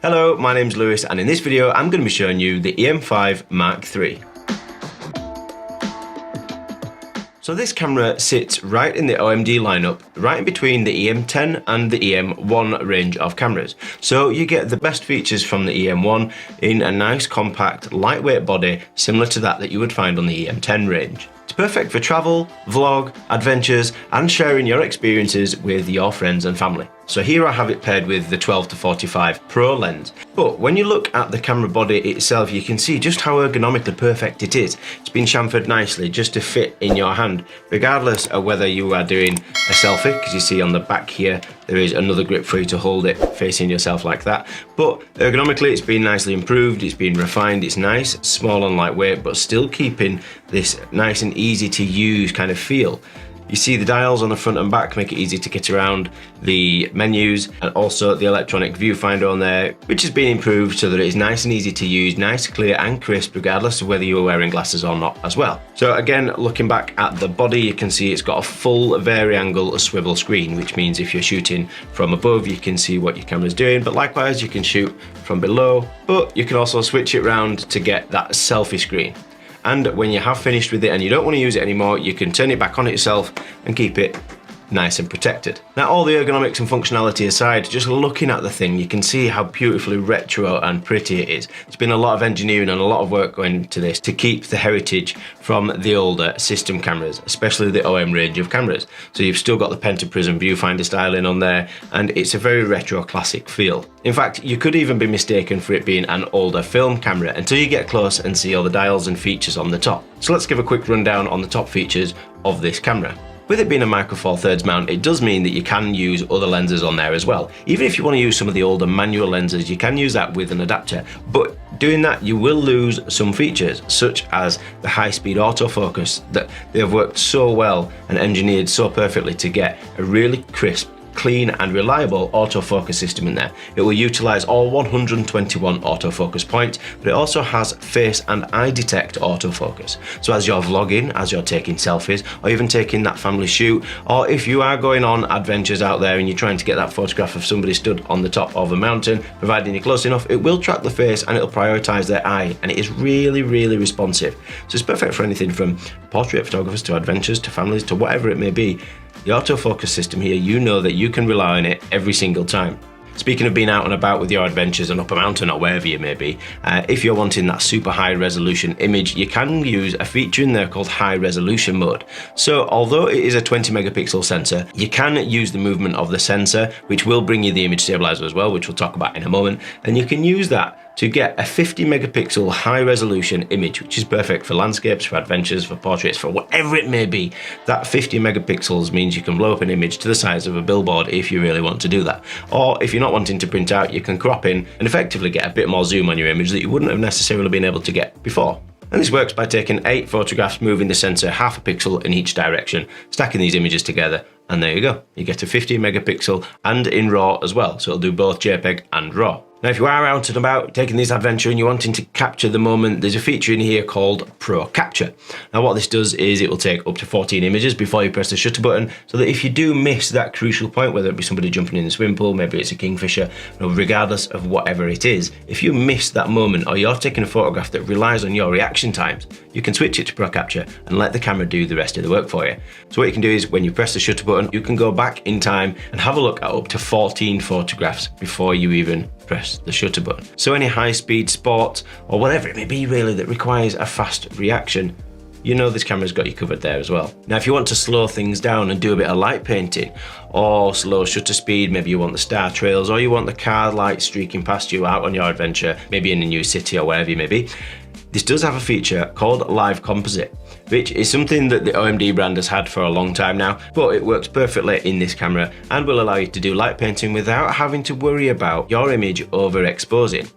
Hello, my name's Lewis, and in this video I'm going to be showing you the EM5 Mark III. So this camera sits right in the OMD lineup, right in between the EM10 and the EM1 range of cameras. So you get the best features from the EM1 in a nice compact lightweight body similar to that you would find on the EM10 range. It's perfect for travel, vlog, adventures and sharing your experiences with your friends and family. So here I have it paired with the 12-45 Pro lens. But when you look at the camera body itself, you can see just how ergonomically perfect it is. It's been chamfered nicely just to fit in your hand, regardless of whether you are doing a selfie, because you see on the back here, there is another grip for you to hold it facing yourself like that. But ergonomically, it's been nicely improved, it's been refined, it's nice, small and lightweight, but still keeping this nice and easy to use kind of feel. You see the dials on the front and back make it easy to get around, the menus and also the electronic viewfinder on there, which has been improved so that it is nice and easy to use, nice, clear and crisp regardless of whether you're wearing glasses or not as well. So again, looking back at the body, you can see it's got a full vari-angle swivel screen, which means if you're shooting from above you can see what your camera's doing, but likewise you can shoot from below, but you can also switch it around to get that selfie screen. And when you have finished with it and you don't want to use it anymore, you can turn it back on itself and keep it nice and protected. Now, all the ergonomics and functionality aside, just looking at the thing, you can see how beautifully retro and pretty it is. There's been a lot of engineering and a lot of work going into this to keep the heritage from the older system cameras, especially the OM range of cameras. So you've still got the pentaprism viewfinder styling on there, and it's a very retro classic feel. In fact, you could even be mistaken for it being an older film camera until you get close and see all the dials and features on the top. So let's give a quick rundown on the top features of this camera. With it being a micro four thirds mount, it does mean that you can use other lenses on there as well. Even if you want to use some of the older manual lenses, you can use that with an adapter. But doing that, you will lose some features, such as the high-speed autofocus that they have worked so well and engineered so perfectly to get a really crisp, clean and reliable autofocus system in there. It will utilize all 121 autofocus points, but it also has face and eye detect autofocus. So as you're vlogging, as you're taking selfies, or even taking that family shoot, or if you are going on adventures out there and you're trying to get that photograph of somebody stood on the top of a mountain, providing you're close enough, it will track the face and it'll prioritize their eye, and it is really, really responsive. So it's perfect for anything from portrait photographers to adventures to families to whatever it may be. The autofocus system here, you know that you can rely on it every single time. Speaking of being out and about with your adventures and up a mountain or wherever you may be, if you're wanting that super high resolution image, you can use a feature in there called high resolution mode. So although it is a 20 megapixel sensor, you can use the movement of the sensor, which will bring you the image stabilizer as well, which we'll talk about in a moment, and you can use that to get a 50 megapixel high resolution image, which is perfect for landscapes, for adventures, for portraits, for whatever it may be. That 50 megapixels means you can blow up an image to the size of a billboard if you really want to do that. Or if you're not wanting to print out, you can crop in and effectively get a bit more zoom on your image that you wouldn't have necessarily been able to get before. And this works by taking 8 photographs, moving the sensor half a pixel in each direction, stacking these images together, and there you go. You get a 50 megapixel and in RAW as well, so it'll do both JPEG and RAW. Now, if you are out and about taking this adventure and you're wanting to capture the moment, there's a feature in here called Pro Capture. Now, what this does is it will take up to 14 images before you press the shutter button, so that if you do miss that crucial point, whether it be somebody jumping in the swimming pool, maybe it's a kingfisher, regardless of whatever it is, if you miss that moment or you're taking a photograph that relies on your reaction times, you can switch it to Pro Capture and let the camera do the rest of the work for you. So what you can do is when you press the shutter button, you can go back in time and have a look at up to 14 photographs before you even press the shutter button. So any high-speed sport or whatever it may be really that requires a fast reaction, you know this camera's got you covered there as well. Now, if you want to slow things down and do a bit of light painting or slow shutter speed, maybe you want the star trails or you want the car lights streaking past you out on your adventure, maybe in a new city or wherever you may be, this does have a feature called Live Composite, which is something that the OMD brand has had for a long time now, but it works perfectly in this camera and will allow you to do light painting without having to worry about your image overexposing.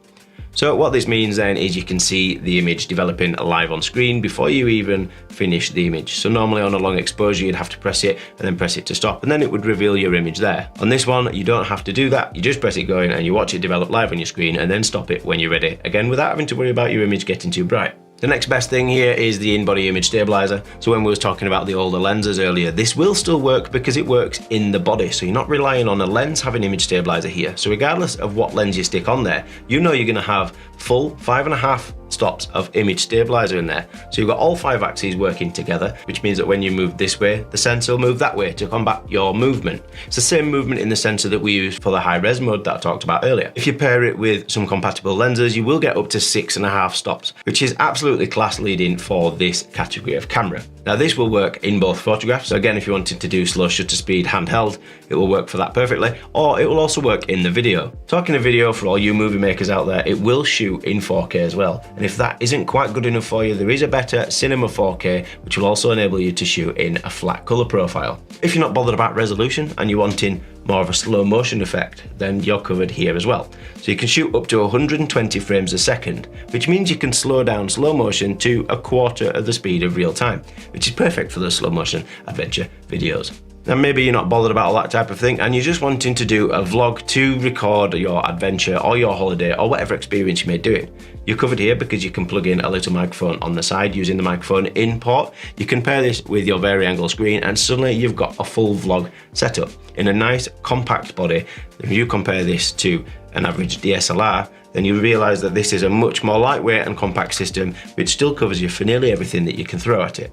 So what this means then is you can see the image developing live on screen before you even finish the image. So normally on a long exposure you'd have to press it and then press it to stop and then it would reveal your image there. On this one you don't have to do that, you just press it going and you watch it develop live on your screen and then stop it when you're ready, again without having to worry about your image getting too bright. The next best thing here is the in-body image stabilizer. So when we was talking about the older lenses earlier, this will still work because it works in the body. So you're not relying on a lens having image stabilizer here. So regardless of what lens you stick on there, you know you're gonna have full 5.5 stops of image stabilizer in there. So you've got all 5 axes working together, which means that when you move this way, the sensor will move that way to combat your movement. It's the same movement in the sensor that we use for the high res mode that I talked about earlier. If you pair it with some compatible lenses, you will get up to 6.5 stops, which is absolutely class leading for this category of camera. Now this will work in both photographs. So again, if you wanted to do slow shutter speed handheld, it will work for that perfectly, or it will also work in the video. Talking of video, for all you movie makers out there, it will shoot in 4K as well. And if that isn't quite good enough for you, there is a better Cinema 4K, which will also enable you to shoot in a flat color profile. If you're not bothered about resolution and you're wanting more of a slow motion effect, then you're covered here as well. So you can shoot up to 120 frames a second, which means you can slow down slow motion to 1/4 of the speed of real time, which is perfect for those slow motion adventure videos. Now maybe you're not bothered about all that type of thing and you're just wanting to do a vlog to record your adventure or your holiday or whatever experience you may do it. You're covered here because you can plug in a little microphone on the side using the microphone in port. You can pair this with your vari-angle screen and suddenly you've got a full vlog setup in a nice compact body. If you compare this to an average DSLR, then you realize that this is a much more lightweight and compact system which still covers you for nearly everything that you can throw at it.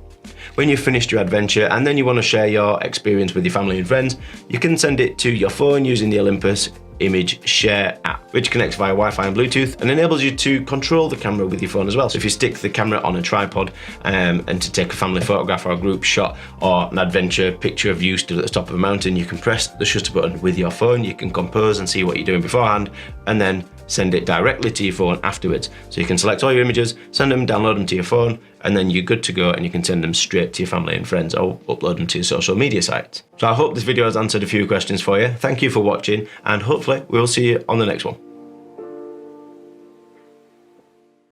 When you've finished your adventure and then you want to share your experience with your family and friends, you can send it to your phone using the Olympus Image Share app, which connects via Wi-Fi and Bluetooth and enables you to control the camera with your phone as well. So if you stick the camera on a tripod and to take a family photograph or a group shot or an adventure picture of you stood at the top of a mountain, you can press the shutter button with your phone, you can compose and see what you're doing beforehand, and then send it directly to your phone afterwards. So you can select all your images, send them, download them to your phone, and then you're good to go and you can send them straight to your family and friends or upload them to your social media sites. So I hope this video has answered a few questions for you. Thank you for watching and hopefully we'll see you on the next one.